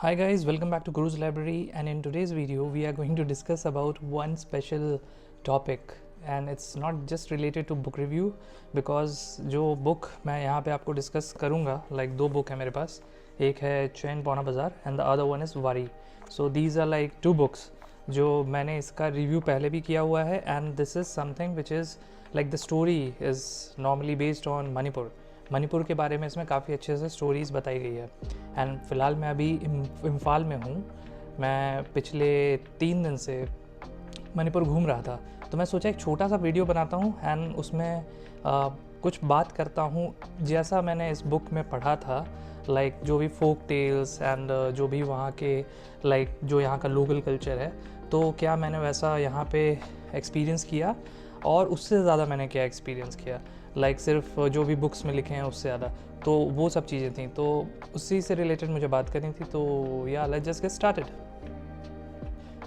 Hi guys, welcome back to Guru's Library, and in today's video we are going to discuss about one special topic, and it's not just related to book review because जो book मैं यहाँ पे आपको discuss करूँगा, like दो book है मेरे पास, एक है चैन पौना बाज़ार and the other one is वारी. So these are like two books जो मैंने इसका review पहले भी किया हुआ है, and this is something which is like the story is normally based on Manipur के बारे में इसमें काफ़ी अच्छे से स्टोरीज़ बताई गई है. एंड फ़िलहाल मैं अभी इम्फाल में हूँ. मैं पिछले 3 दिन से मणिपुर घूम रहा था, तो मैं सोचा एक छोटा सा वीडियो बनाता हूँ एंड उसमें कुछ बात करता हूँ जैसा मैंने इस बुक में पढ़ा था, लाइक जो भी फोक टेल्स एंड जो भी वहाँ के लाइक जो यहाँ का लोकल कल्चर है, तो क्या मैंने वैसा यहाँ पे एक्सपीरियंस किया और उससे ज़्यादा मैंने क्या एक्सपीरियंस किया, लाइक सिर्फ जो भी बुक्स में लिखे हैं उससे ज़्यादा, तो वो सब चीज़ें थी, तो उसी से रिलेटेड मुझे बात करनी थी. तो या लेट्स जस्ट गेट स्टार्टेड.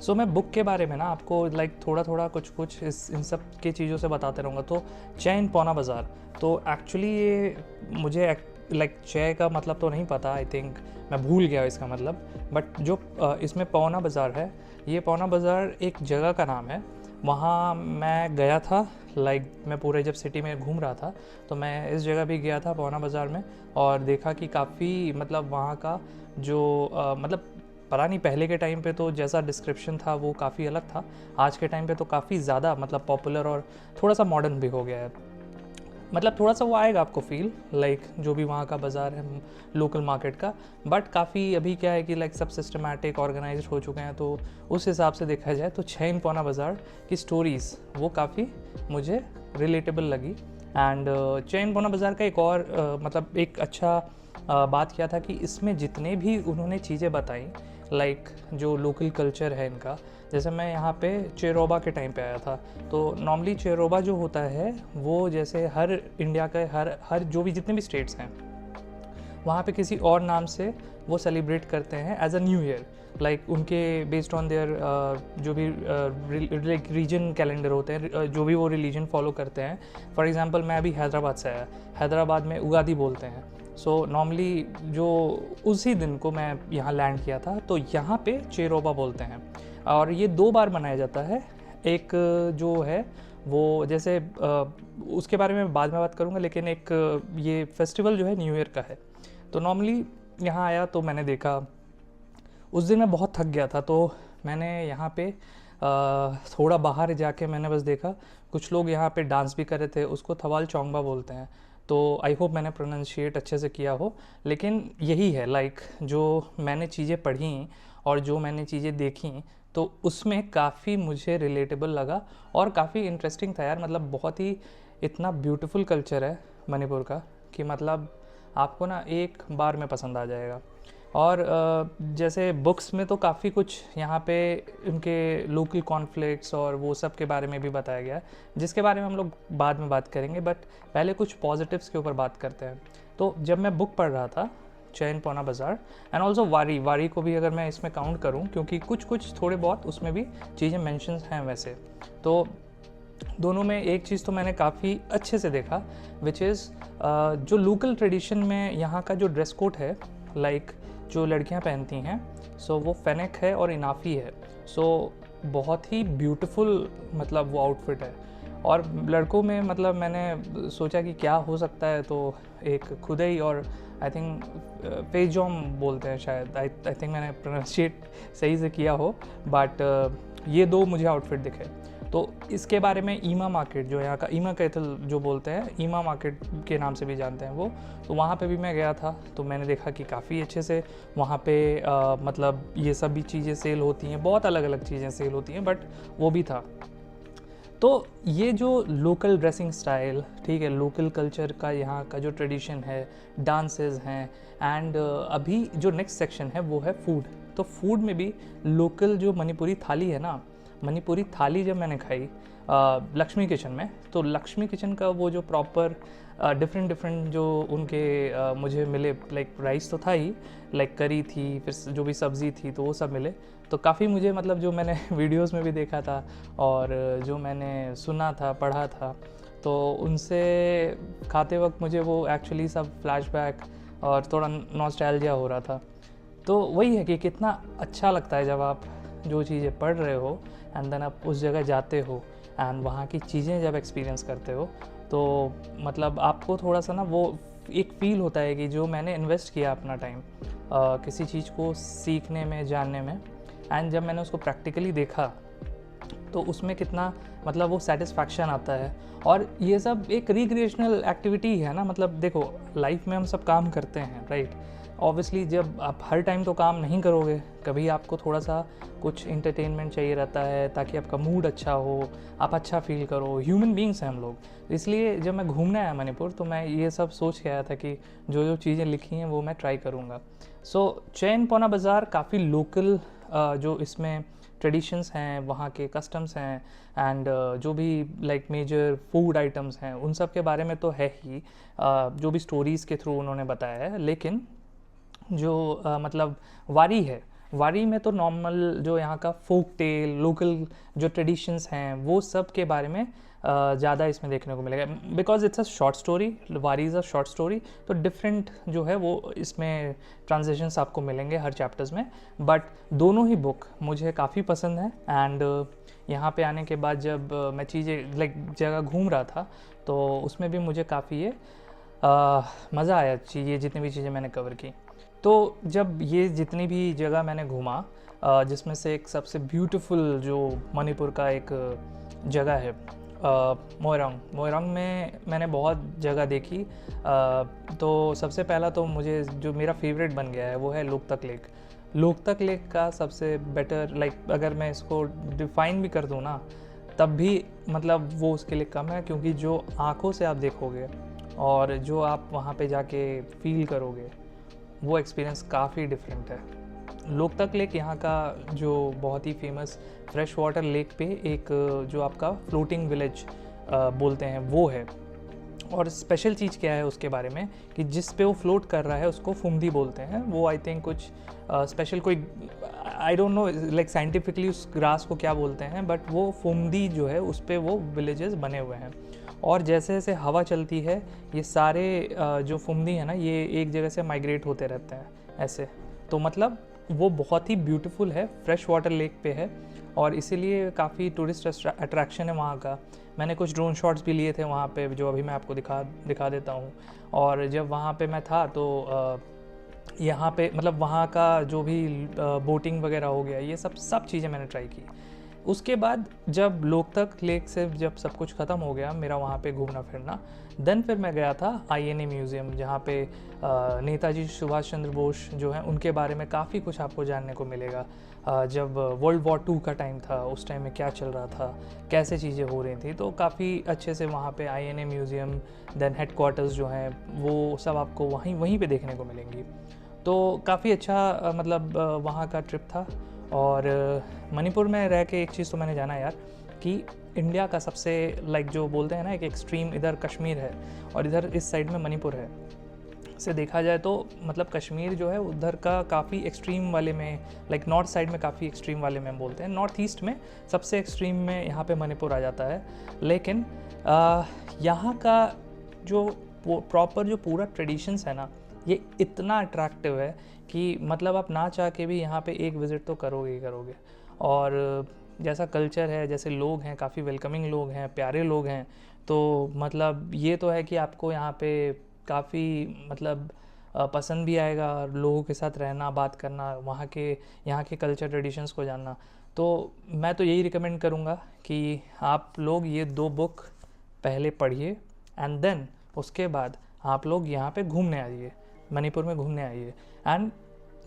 सो मैं बुक के बारे में ना आपको लाइक थोड़ा कुछ इन सब के चीज़ों से बताते रहूँगा. तो चैन पौना बाज़ार, तो एक्चुअली ये मुझे लाइक चय का मतलब तो नहीं पता, आई थिंक मैं भूल गया इसका मतलब, बट जो इसमें पौना बाज़ार है, ये पौना बाज़ार एक जगह का नाम है. वहाँ मैं गया था, लाइक मैं पूरे जब सिटी में घूम रहा था तो मैं इस जगह भी गया था पौना बाज़ार में, और देखा कि काफ़ी मतलब वहाँ का जो मतलब पता नहीं पहले के टाइम पे तो जैसा डिस्क्रिप्शन था वो काफ़ी अलग था, आज के टाइम पे तो काफ़ी ज़्यादा मतलब पॉपुलर और थोड़ा सा मॉडर्न भी हो गया है. मतलब थोड़ा सा वो आएगा आपको फील लाइक जो भी वहाँ का बाज़ार है लोकल मार्केट का, बट काफ़ी अभी क्या है कि लाइक सब सिस्टमैटिक ऑर्गेनाइज्ड हो चुके हैं. तो उस हिसाब से देखा जाए तो चैन पौना बाज़ार की स्टोरीज़ वो काफ़ी मुझे रिलेटेबल लगी. एंड चैन पौना बाज़ार का एक और मतलब एक अच्छा बात क्या था कि इसमें जितने भी उन्होंने चीज़ें बताई, लाइक जो लोकल कल्चर है इनका, जैसे मैं यहाँ पे चेरोबा के टाइम पे आया था, तो नॉर्मली चेरोबा जो होता है वो जैसे हर इंडिया के हर जो भी जितने भी स्टेट्स हैं वहाँ पे किसी और नाम से वो सेलिब्रेट करते हैं as a new year, like उनके बेस्ड ऑन देयर जो भी रीजन कैलेंडर होते हैं, जो भी वो रिलीजन फॉलो करते हैं. फॉर एग्जांपल मैं अभी हैदराबाद से आया, हैदराबाद में उगादी बोलते हैं. सो नॉर्मली जो उसी दिन को मैं यहाँ लैंड किया था, तो यहाँ पे चेरोबा बोलते हैं, और ये 2 बार मनाया जाता है. एक जो है वो जैसे उसके बारे में बाद में बात करूँगा, लेकिन एक ये फेस्टिवल जो है न्यू ईयर का है. तो नॉर्मली यहाँ आया तो मैंने देखा, उस दिन मैं बहुत थक गया था, तो मैंने यहाँ पे थोड़ा बाहर जाके मैंने बस देखा कुछ लोग यहाँ पे डांस भी कर रहे थे, उसको थवाल चौंगबा बोलते हैं. तो आई होप मैंने प्रोनाउंशिएट अच्छे से किया हो, लेकिन यही है लाइक जो मैंने चीज़ें पढ़ी और जो मैंने चीज़ें देखी, तो उसमें काफ़ी मुझे रिलेटेबल लगा और काफ़ी इंटरेस्टिंग था यार. मतलब बहुत ही इतना ब्यूटीफुल कल्चर है मणिपुर का कि मतलब आपको ना एक बार में पसंद आ जाएगा. और जैसे बुक्स में तो काफ़ी कुछ यहाँ पे उनके लोकल कॉन्फ्लिक्ट्स और वो सब के बारे में भी बताया गया है, जिसके बारे में हम लोग बाद में बात करेंगे, बट पहले कुछ पॉजिटिव्स के ऊपर बात करते हैं. तो जब मैं बुक पढ़ रहा था चैन पौना बाज़ार एंड ऑल्सो वारी को भी अगर मैं इसमें काउंट करूँ, क्योंकि कुछ थोड़े बहुत उसमें भी चीज़ें मेंशन्स हैं वैसे, तो दोनों में एक चीज़ तो मैंने काफ़ी अच्छे से देखा, विच इज़ जो लोकल ट्रेडिशन में यहाँ का जो ड्रेस कोड है, लाइक जो लड़कियाँ पहनती हैं, सो वो फेनेक है और इनाफी है. सो बहुत ही ब्यूटीफुल मतलब वो आउटफिट है. और लड़कों में मतलब मैंने सोचा कि क्या हो सकता है, तो एक खुदाई और आई थिंक पेजॉम बोलते हैं शायद, आई थिंक मैंने प्रोनाउंशिएट सही से किया हो, बट ये 2 मुझे आउटफिट दिखे. तो इसके बारे में ईमा मार्केट जो यहाँ का ईमा कैथल जो बोलते हैं, ईमा मार्केट के नाम से भी जानते हैं वो, तो वहाँ पे भी मैं गया था, तो मैंने देखा कि काफ़ी अच्छे से वहाँ पे मतलब ये सब भी चीज़ें सेल होती हैं, बहुत अलग अलग चीज़ें सेल होती हैं, बट वो भी था. तो ये जो लोकल ड्रेसिंग स्टाइल, ठीक है, लोकल कल्चर का यहाँ का जो ट्रेडिशन है, डांसेस हैं, एंड अभी जो नेक्स्ट सेक्शन है वो है फूड. तो फूड में भी लोकल जो मणिपुरी थाली है ना, मणिपुरी थाली जब मैंने खाई लक्ष्मी किचन में, तो लक्ष्मी किचन का वो जो प्रॉपर डिफरेंट जो उनके मुझे मिले, लाइक राइस तो था ही, लाइक करी थी, फिर जो भी सब्ज़ी थी, तो वो सब मिले. तो काफ़ी मुझे मतलब जो मैंने वीडियोस में भी देखा था और जो मैंने सुना था, पढ़ा था, तो उनसे खाते वक्त मुझे वो एक्चुअली सब फ्लैशबैक और थोड़ा नॉस्टैल्जिया हो रहा था. तो वही है कि कितना अच्छा लगता है जब आप जो चीज़ें पढ़ रहे हो एंड देन आप उस जगह जाते हो एंड वहाँ की चीज़ें जब एक्सपीरियंस करते हो, तो मतलब आपको थोड़ा सा ना वो एक फ़ील होता है कि जो मैंने इन्वेस्ट किया अपना टाइम किसी चीज़ को सीखने में, जानने में, एंड जब मैंने उसको प्रैक्टिकली देखा तो उसमें कितना मतलब वो सेटिस्फैक्शन आता है। और ये सब एक रिक्रिएशनल एक्टिविटी है ना, मतलब देखो लाइफ में हम सब काम करते हैं, राइट। ऑब्वियसली जब आप हर टाइम तो काम नहीं करोगे, कभी आपको थोड़ा सा कुछ इंटरटेनमेंट चाहिए रहता है ताकि आपका मूड अच्छा हो, आप अच्छा फील करो। ह्यूमन बींग्स हैं हम लोग। इसलिए जब मैं घूमने आया मणिपुर तो मैं ये सब सोच के आया था कि जो जो चीज़ें लिखी हैं वो मैं ट्राई करूँगा। सो चैन पौना बाज़ार काफ़ी लोकल जो इसमें ट्रेडिशंस हैं, वहाँ के कस्टम्स हैं एंड जो भी लाइक मेजर फूड आइटम्स हैं, उन सब के बारे में तो है ही, जो भी स्टोरीज़ के थ्रू उन्होंने बताया है। लेकिन जो मतलब वारी है, वारी में तो नॉर्मल जो यहाँ का फोक टेल, लोकल जो ट्रेडिशंस हैं, वो सब के बारे में ज़्यादा इसमें देखने को मिलेगा। Because it's a short story, वारी इज़ अ शॉर्ट स्टोरी, तो डिफरेंट जो है वो इसमें ट्रांजिशंस आपको मिलेंगे हर चैप्टर्स में। बट दोनों ही बुक मुझे काफ़ी पसंद है एंड यहाँ पे आने के बाद जब मैं चीज़ें लाइक जगह घूम रहा था तो उसमें भी मुझे काफ़ी ये मज़ा आया ये जितनी भी चीज़ें मैंने कवर की। तो जब ये जितनी भी जगह मैंने घूमा, जिसमें से एक सबसे ब्यूटीफुल जो मणिपुर का एक जगह है मोइरांग। मोइरांग में मैंने बहुत जगह देखी, तो सबसे पहला तो मुझे जो मेरा फेवरेट बन गया है वो है लोकतक लेक। लोकतक लेक का सबसे बेटर लाइक अगर मैं इसको डिफ़ाइन भी कर दूँ ना, तब भी मतलब वो उसके लिए कम है, क्योंकि जो आँखों से आप देखोगे और जो आप वहाँ पे जाके फील करोगे वो एक्सपीरियंस काफ़ी डिफरेंट है। लोकतक लेक यहाँ का जो बहुत ही फेमस फ्रेश वाटर लेक पे एक जो आपका फ्लोटिंग विलेज बोलते हैं वो है। और स्पेशल चीज़ क्या है उसके बारे में कि जिस पे वो फ्लोट कर रहा है उसको फुमदी बोलते हैं। वो आई थिंक कुछ स्पेशल कोई I don't know like scientifically उस ग्रास को क्या बोलते हैं, बट वो फुमदी जो है उस पे वो विलेजेस बने हुए हैं। और जैसे जैसे हवा चलती है ये सारे जो फुमदी है ना ये एक जगह से माइग्रेट होते रहते हैं ऐसे। तो मतलब वो बहुत ही ब्यूटीफुल है, फ्रेश वाटर लेक पे है और इसीलिए काफ़ी टूरिस्ट अट्रैक्शन है वहाँ का। मैंने कुछ ड्रोन शॉट्स भी लिए थे वहाँ पे जो अभी मैं आपको दिखा देता हूँ। और जब वहाँ पे मैं था तो यहाँ पे मतलब वहाँ का जो भी बोटिंग वगैरह हो गया, ये सब चीज़ें मैंने ट्राई की। उसके बाद जब लोकतक लेक से जब सब कुछ ख़त्म हो गया मेरा वहाँ पे घूमना फिरना, देन फिर मैं गया था INA म्यूज़ियम, जहाँ पे नेताजी सुभाष चंद्र बोस जो हैं उनके बारे में काफ़ी कुछ आपको जानने को मिलेगा। जब वर्ल्ड वॉर 2 का टाइम था उस टाइम में क्या चल रहा था, कैसे चीज़ें हो रही थी, तो काफ़ी अच्छे से वहाँ पे INA म्यूज़ियम देन हेडक्वार्टर्स जो हैं वो सब आपको वहीं पे देखने को मिलेंगी। तो काफ़ी अच्छा मतलब वहाँ का ट्रिप था। और मणिपुर में रह के एक चीज़ तो मैंने जाना यार कि इंडिया का सबसे लाइक जो बोलते हैं ना एक एक्सट्रीम, इधर कश्मीर है और इधर इस साइड में मणिपुर है। से देखा जाए तो मतलब कश्मीर जो है उधर का काफ़ी एक्सट्रीम वाले में, लाइक नॉर्थ साइड में काफ़ी एक्सट्रीम वाले में बोलते हैं, नॉर्थ ईस्ट में सबसे एक्सट्रीम में यहाँ पे मणिपुर आ जाता है। लेकिन यहाँ का जो प्रॉपर जो पूरा ट्रेडिशंस है ना ये इतना अट्रैक्टिव है कि मतलब आप ना चाह के भी यहाँ पे एक विज़िट तो करोगे ही करोगे। और जैसा कल्चर है, जैसे लोग हैं, काफ़ी वेलकमिंग लोग हैं, प्यारे लोग हैं, तो मतलब ये तो है कि आपको यहाँ पे काफ़ी मतलब पसंद भी आएगा लोगों के साथ रहना, बात करना, यहाँ के कल्चर ट्रेडिशंस को जानना। तो मैं तो यही रिकमेंड करूँगा कि आप लोग ये 2 बुक पहले पढ़िए एंड देन उसके बाद आप लोग यहाँ पे घूमने आइए, मणिपुर में घूमने आइए। एंड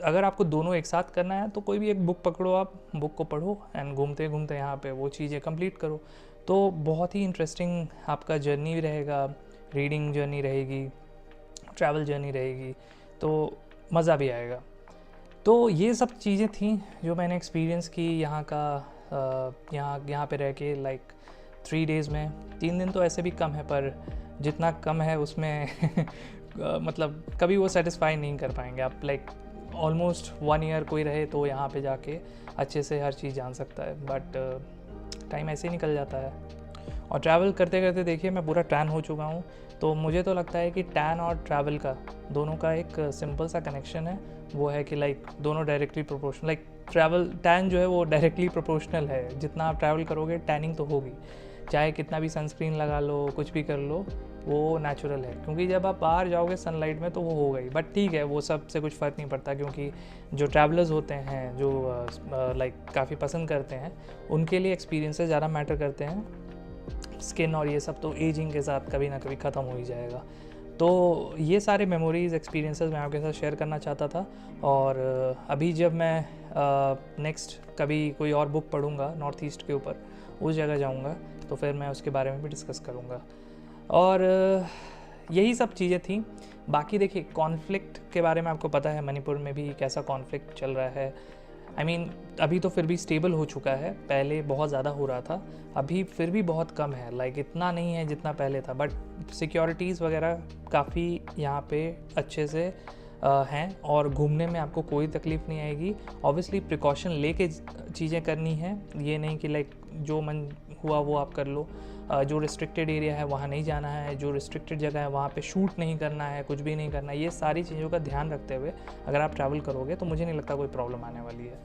अगर आपको दोनों एक साथ करना है तो कोई भी एक बुक पकड़ो, आप बुक को पढ़ो एंड घूमते घूमते यहाँ पे वो चीज़ें कंप्लीट करो। तो बहुत ही इंटरेस्टिंग आपका जर्नी रहेगा, रीडिंग जर्नी रहेगी, ट्रैवल जर्नी रहेगी, तो मज़ा भी आएगा। तो ये सब चीज़ें थी जो मैंने एक्सपीरियंस की यहाँ का, यहाँ पे रह के लाइक 3 डेज़ में। 3 दिन तो ऐसे भी कम है, पर जितना कम है उसमें मतलब कभी वो सेटिस्फाई नहीं कर पाएंगे आप। लाइक ऑलमोस्ट 1 ईयर कोई रहे तो यहाँ पे जाके अच्छे से हर चीज़ जान सकता है, बट टाइम ऐसे ही निकल जाता है। और ट्रैवल करते करते देखिए मैं पूरा टैन हो चुका हूँ, तो मुझे तो लगता है कि टैन और ट्रैवल का दोनों का एक सिंपल सा कनेक्शन है, वो है कि लाइक दोनों directly proportional, like travel tan जो है वो डायरेक्टली प्रोपोर्शनल है, जितना आप ट्रैवल करोगे टैनिंग तो होगी, चाहे कितना भी सनस्क्रीन लगा लो, कुछ भी कर लो, वो नेचुरल है, क्योंकि जब आप बाहर जाओगे सनलाइट में तो वो हो गई। बट ठीक है, वो सब से कुछ फ़र्क नहीं पड़ता, क्योंकि जो ट्रैवलर्स होते हैं, जो लाइक काफ़ी पसंद करते हैं, उनके लिए एक्सपीरियंसेस ज़्यादा मैटर करते हैं। स्किन और ये सब तो एजिंग के साथ कभी ना कभी ख़त्म हो ही जाएगा। तो ये सारे मेमोरीज़, एक्सपीरियंसेस मैं आपके साथ शेयर करना चाहता था। और अभी जब मैं नेक्स्ट कभी कोई और बुक पढ़ूंगा नॉर्थ ईस्ट के ऊपर, उस जगह जाऊंगा, तो फिर मैं उसके बारे में भी डिस्कस करूंगा। और यही सब चीज़ें थी। बाकी देखिए, कॉन्फ्लिक्ट के बारे में आपको पता है मणिपुर में भी कैसा कॉन्फ्लिक्ट चल रहा है। I mean, अभी तो फिर भी स्टेबल हो चुका है, पहले बहुत ज़्यादा हो रहा था, अभी फिर भी बहुत कम है, लाइक इतना नहीं है जितना पहले था, बट सिक्योरिटीज़ वगैरह काफ़ी यहाँ पे अच्छे से हैं, और घूमने में आपको कोई तकलीफ़ नहीं आएगी। ऑब्वियसली प्रिकॉशन लेके चीज़ें करनी है, ये नहीं कि लाइक जो मन हुआ वो आप कर लो। जो रिस्ट्रिक्टेड एरिया है वहाँ नहीं जाना है, जो रिस्ट्रिक्टेड जगह है वहाँ पे शूट नहीं करना है, कुछ भी नहीं करना है। ये सारी चीज़ों का ध्यान रखते हुए अगर आप ट्रैवल करोगे तो मुझे नहीं लगता कोई प्रॉब्लम आने वाली है।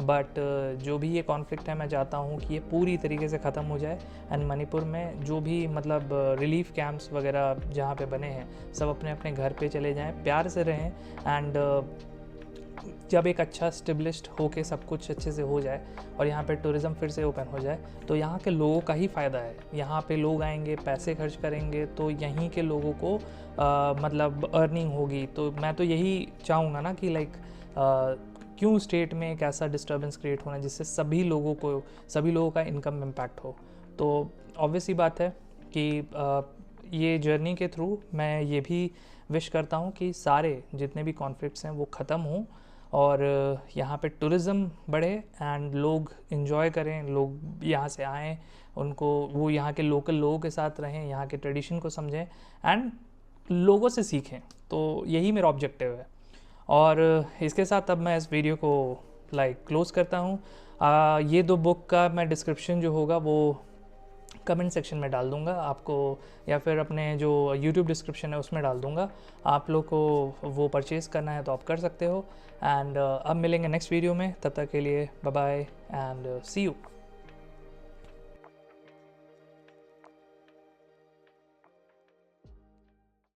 बट जो भी ये कॉन्फ्लिक्ट है, मैं चाहता हूँ कि ये पूरी तरीके से ख़त्म हो जाए। एंड मणिपुर में जो भी मतलब रिलीफ कैंप्स वगैरह जहाँ पे बने हैं, सब अपने अपने घर पे चले जाएं, प्यार से रहें। एंड जब एक अच्छा स्टेब्लिश्ड होके सब कुछ अच्छे से हो जाए और यहाँ पे टूरिज़्म फिर से ओपन हो जाए, तो यहाँ के लोगों का ही फ़ायदा है। यहाँ पे लोग आएंगे, पैसे खर्च करेंगे, तो यहीं के लोगों को मतलब अर्निंग होगी। तो मैं तो यही चाहूँगा ना कि लाइक क्यों स्टेट में एक ऐसा डिस्टर्बेंस क्रिएट होना जिससे सभी लोगों का इनकम इम्पैक्ट हो। तो ऑब्वियस ही बात है कि ये जर्नी के थ्रू मैं ये भी विश करता हूँ कि सारे जितने भी कॉन्फ्लिक्ट्स हैं वो ख़त्म हों, और यहाँ पे टूरिज़्म बढ़े एंड लोग इन्जॉय करें, लोग यहाँ से आएँ, उनको वो यहाँ के लोकल लोगों के साथ रहें, यहाँ के ट्रेडिशन को समझें एंड लोगों से सीखें। तो यही मेरा ऑब्जेक्टिव है। और इसके साथ अब मैं इस वीडियो को लाइक क्लोज़ करता हूँ। ये 2 बुक का मैं डिस्क्रिप्शन जो होगा वो कमेंट सेक्शन में डाल दूंगा आपको, या फिर अपने जो YouTube डिस्क्रिप्शन है उसमें डाल दूंगा। आप लोग को वो परचेज़ करना है तो आप कर सकते हो। एंड अब मिलेंगे नेक्स्ट वीडियो में, तब तक के लिए bye bye and see you.